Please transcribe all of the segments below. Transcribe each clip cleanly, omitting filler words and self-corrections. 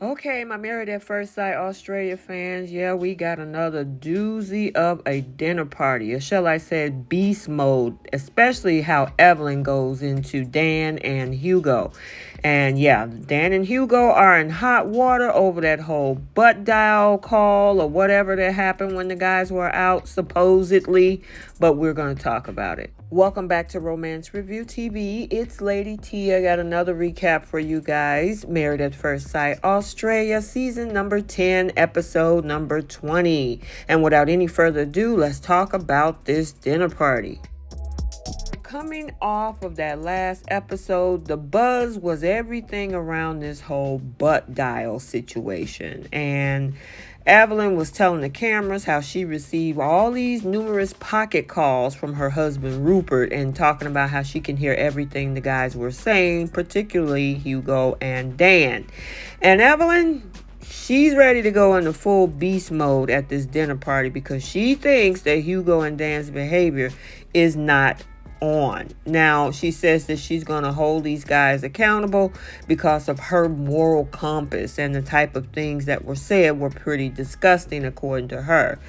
Okay, my Married at First Sight Australia fans, yeah, we got another doozy of a dinner party, or shall I say beast mode, especially how Evelyn goes into Dan and Hugo. And yeah, Dan and Hugo are in hot water over that whole butt dial call or whatever that happened when the guys were out, supposedly, but we're going to talk about it. Welcome back to Romance Review TV. It's Lady T. I got another recap for you guys. Married at First Sight Australia, season number 10, episode number 20. And without any further ado, let's talk about this dinner party. Coming off of that last episode, the buzz was everything around this whole butt dial situation. And Evelyn was telling the cameras how she received all these numerous pocket calls from her husband Rupert and talking about how she can hear everything the guys were saying, particularly Hugo and Dan. And Evelyn, she's ready to go into full beast mode at this dinner party because she thinks that Hugo and Dan's behavior is not on. Now, she says that she's going to hold these guys accountable because of her moral compass, and the type of things that were said were pretty disgusting according to her.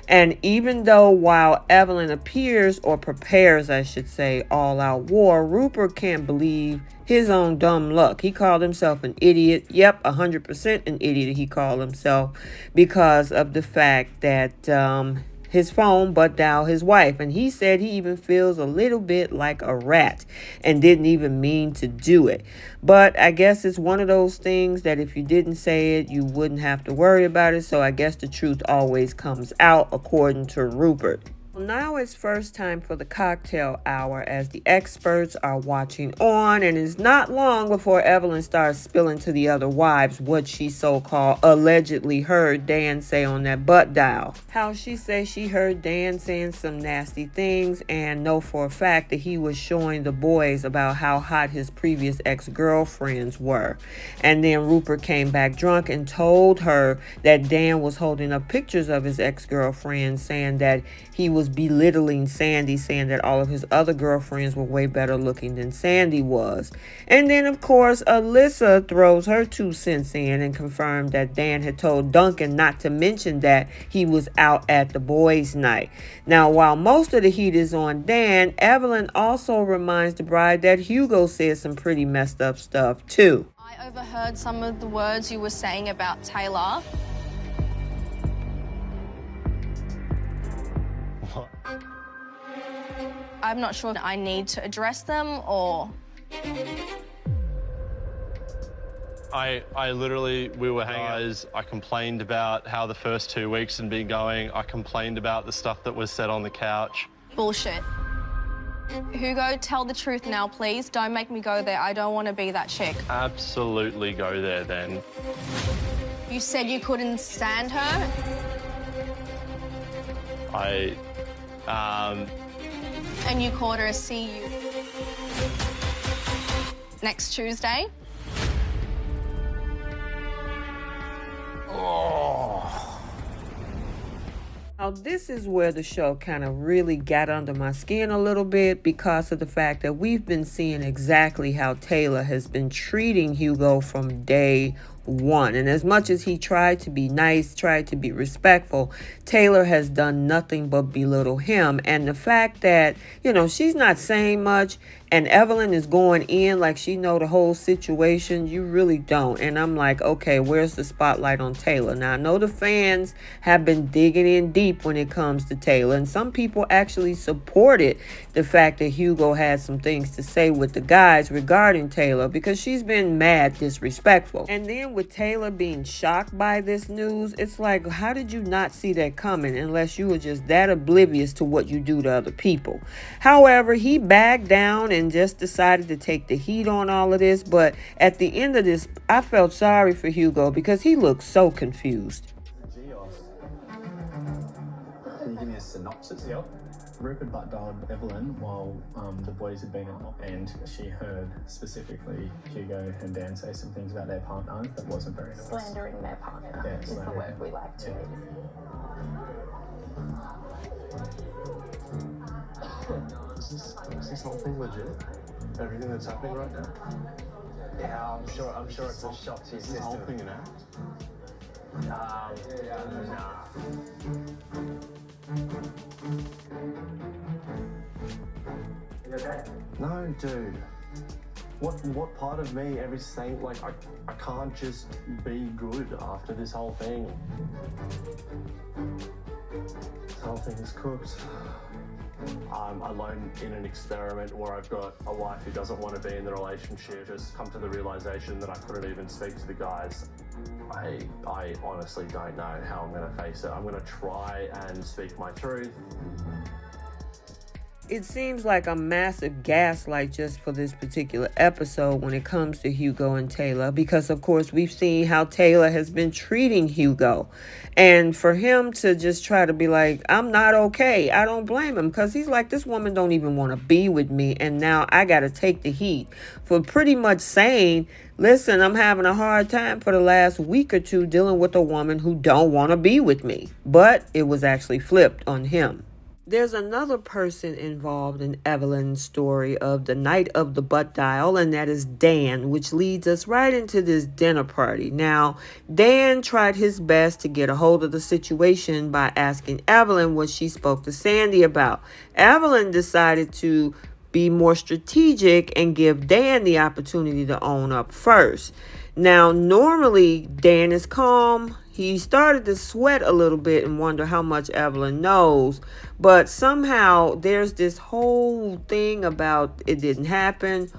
And even though while Evelyn appears, or prepares, I should say, all out war, Rupert can't believe his own dumb luck. He called himself an idiot. Yep, 100% an idiot he called himself because of the fact that his phone butt dialed his wife, and he said he even feels a little bit like a rat and didn't even mean to do it. But I guess it's one of those things that if you didn't say it, you wouldn't have to worry about it. So I guess the truth always comes out according to Rupert. Now it's first time for the cocktail hour as the experts are watching on, and it's not long before Evelyn starts spilling to the other wives what she so-called allegedly heard Dan say on that butt dial. How she says she heard Dan saying some nasty things and know for a fact that he was showing the boys about how hot his previous ex-girlfriends were. And then Rupert came back drunk and told her that Dan was holding up pictures of his ex-girlfriends, saying that he was belittling Sandy, saying that all of his other girlfriends were way better looking than Sandy was. And then, of course, Alyssa throws her 2 cents in and confirmed that Dan had told Duncan not to mention that he was out at the boys' night. Now, while most of the heat is on Dan, Evelyn also reminds the bride that Hugo said some pretty messed up stuff, too. I overheard some of the words you were saying about Taylor. I'm not sure if I need to address them or... I literally, we were hanging out. I complained about how the first 2 weeks had been going. I complained about the stuff that was said on the couch. Bullshit. Hugo, tell the truth now, please. Don't make me go there. I don't want to be that chick. Absolutely go there, then. You said you couldn't stand her? And you called her a see you next Tuesday? Now, this is where the show kind of really got under my skin a little bit because of the fact that we've been seeing exactly how Taylor has been treating Hugo from day one. And as much as he tried to be nice, tried to be respectful, Taylor has done nothing but belittle him. And the fact that, you know, she's not saying much and Evelyn is going in like she know the whole situation, you really don't. And I'm like, okay, where's the spotlight on Taylor? Now, I know the fans have been digging in deep when it comes to Taylor, and some people actually supported the fact that Hugo had some things to say with the guys regarding Taylor because she's been mad disrespectful. And then with Taylor being shocked by this news, it's like, how did you not see that coming unless you were just that oblivious to what you do to other people? However, he backed down and just decided to take the heat on all of this. But at the end of this, I felt sorry for Hugo because he looked so confused. Can you give me a synopsis? Yep. Rupert butt dialed Evelyn while the boys had been out, and she heard specifically Hugo and Dan say some things about their partner that wasn't very nice. Slandering their partner is the word we like to use. Is this whole thing legit? Everything that's happening right now? Yeah, I'm sure it's a shock to your system. Whole thing an act? Nah. You okay? No, dude. What part of me ever saying, like, I can't just be good after this whole thing? This whole thing is cooked. I'm alone in an experiment where I've got a wife who doesn't want to be in the relationship. Just come to the realization that I couldn't even speak to the guys. I honestly don't know how I'm going to face it. I'm going to try and speak my truth. It seems like a massive gaslight just for this particular episode when it comes to Hugo and Taylor, because of course we've seen how Taylor has been treating Hugo, and for him to just try to be like, I'm not okay, I don't blame him, because he's like, this woman don't even want to be with me, and now I got to take the heat for pretty much saying, listen, I'm having a hard time for the last week or two dealing with a woman who don't want to be with me. But it was actually flipped on him. There's another person involved in Evelyn's story of the night of the butt dial, and that is Dan, which leads us right into this dinner party. Now, Dan tried his best to get a hold of the situation by asking Evelyn what she spoke to Sandy about. Evelyn decided to be more strategic and give Dan the opportunity to own up first. Now, normally Dan is calm. He started to sweat a little bit and wonder how much Evelyn knows. But somehow there's this whole thing about it didn't happen.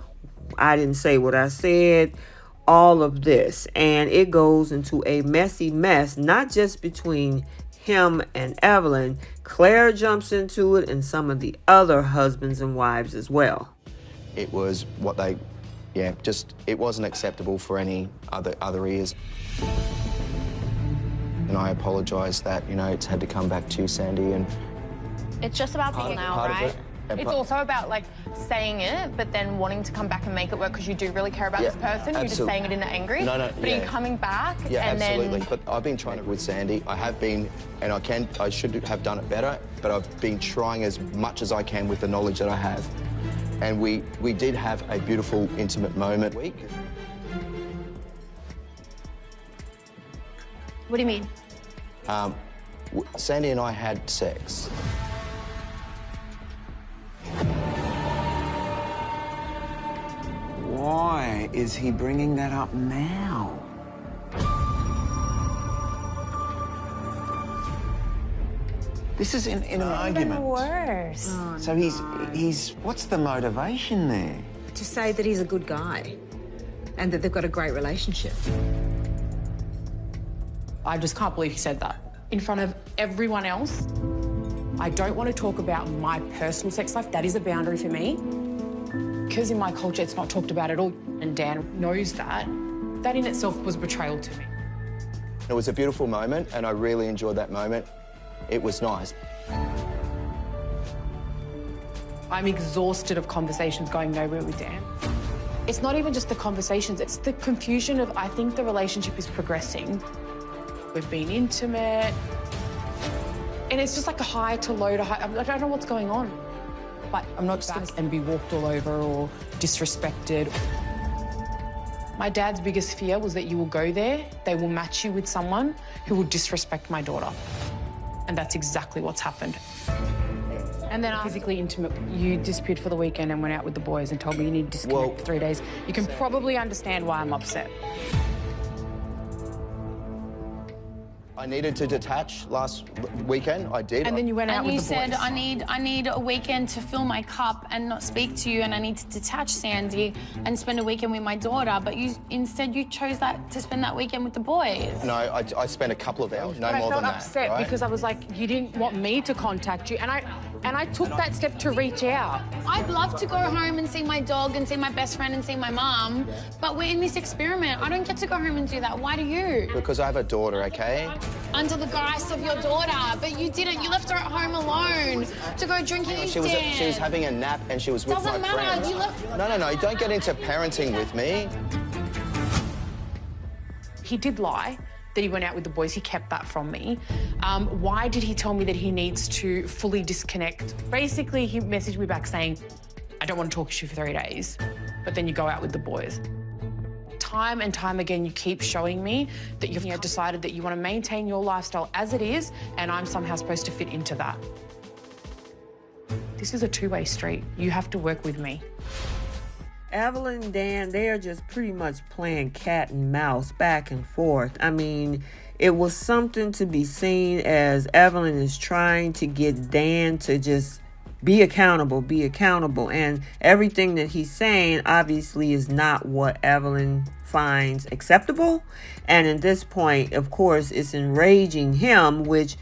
I didn't say what I said. All of this. And it goes into a messy mess, not just between him and Evelyn. Claire jumps into it and some of the other husbands and wives as well. It was what they, it wasn't acceptable for any other ears. And I apologise that, it's had to come back to you, Sandy, and... It's just about being now, right? It's also about, like, saying it, but then wanting to come back and make it work because you do really care about this person. You're just saying it in the angry. No, but are you coming back and absolutely. then... But I've been trying it with Sandy. I have been, and I should have done it better, but I've been trying as much as I can with the knowledge that I have. And we did have a beautiful, intimate moment. What do you mean? Sandy and I had sex. Why is he bringing that up now? This is in an argument. Even worse. Oh, so he's what's the motivation there? To say that he's a good guy and that they've got a great relationship. I just can't believe he said that. In front of everyone else. I don't want to talk about my personal sex life. That is a boundary for me. Because in my culture, it's not talked about at all, and Dan knows that. That in itself was betrayal to me. It was a beautiful moment, and I really enjoyed that moment. It was nice. I'm exhausted of conversations going nowhere with Dan. It's not even just the conversations, it's the confusion of, I think the relationship is progressing. We've been intimate. And it's just like a high to low to high. I don't know what's going on. But I'm not just going to and be walked all over or disrespected. My dad's biggest fear was that you will go there, they will match you with someone who will disrespect my daughter. And that's exactly what's happened. And then physically intimate. You disappeared for the weekend and went out with the boys and told me you need to disconnect for 3 days. You can probably understand why I'm upset. I needed to detach last weekend. I did. And then you went out with the boys. And you said, I need a weekend to fill my cup and not speak to you, and I need to detach Sandy and spend a weekend with my daughter. But instead you chose to spend that weekend with the boys. No, I spent a couple of hours, no more than that. I felt upset because I was like, you didn't want me to contact you, and I took that step to reach out. I'd love to go home and see my dog and see my best friend and see my mom, but we're in this experiment. I don't get to go home and do that. Why do you? Because I have a daughter, okay? Under the guise of your daughter, but you didn't. You left her at home alone to go drinking with She was having a nap and she was with my friends. Doesn't matter. You left... No, don't get into parenting with me. He did lie that he went out with the boys. He kept that from me. Why did he tell me that he needs to fully disconnect? Basically, he messaged me back saying, I don't want to talk to you for 3 days, but then you go out with the boys. time and time again, you keep showing me that you've decided that you want to maintain your lifestyle as it is, and I'm somehow supposed to fit into that. This is a two-way street. You have to work with me. Evelyn and Dan, they are just pretty much playing cat and mouse back and forth. I mean, it was something to be seen as Evelyn is trying to get Dan to just be accountable. And everything that he's saying obviously is not what Evelyn finds acceptable. And at this point, of course, it's enraging him, which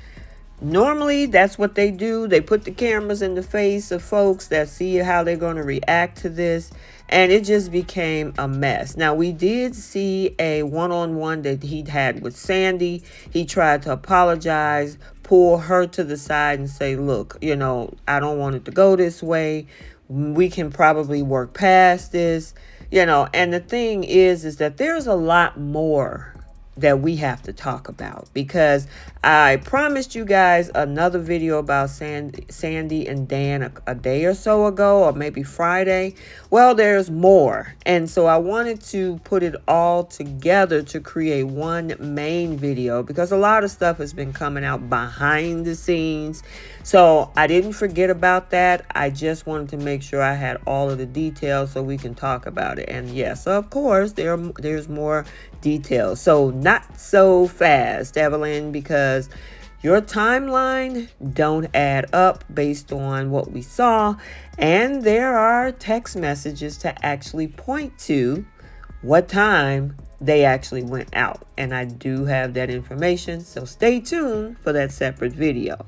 normally that's what they do. They put the cameras in the face of folks that see how they're going to react to this. And it just became a mess. Now, we did see a one-on-one that he'd had with Sandy. He tried to apologize, pull her to the side and say, look, you know, I don't want it to go this way. We can probably work past this, you know. And the thing is that there's a lot more that we have to talk about, because I promised you guys another video about Sandy and Dan a day or so ago, or maybe Friday. Well, there's more. And so I wanted to put it all together to create one main video, because a lot of stuff has been coming out behind the scenes. So I didn't forget about that. I just wanted to make sure I had all of the details so we can talk about it. And yes, of course, there's more details. So not so fast, Evelyn, because your timeline don't add up based on what we saw. And there are text messages to actually point to what time they actually went out. And I do have that information. So stay tuned for that separate video.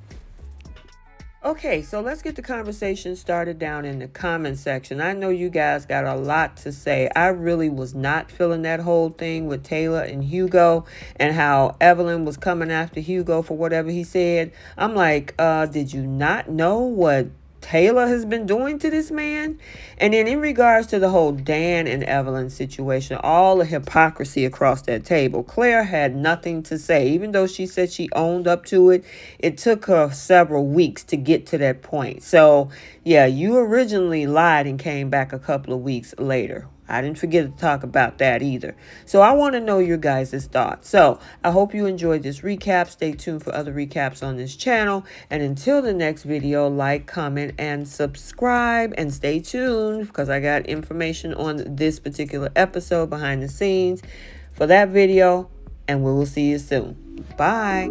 Okay, so let's get the conversation started down in the comment section. I know you guys got a lot to say. I really was not feeling that whole thing with Taylor and Hugo, and how Evelyn was coming after Hugo for whatever he said. I'm like, did you not know what Taylor has been doing to this man? And then in regards to the whole Dan and Evelyn situation, all the hypocrisy across that table, Claire had nothing to say. Even though she said she owned up to it, it took her several weeks to get to that point. So yeah, you originally lied and came back a couple of weeks later. I didn't forget to talk about that either. So I want to know your guys' thoughts. So I hope you enjoyed this recap. Stay tuned for other recaps on this channel. And until the next video, like, comment, and subscribe. And stay tuned, because I got information on this particular episode behind the scenes for that video. And we will see you soon. Bye.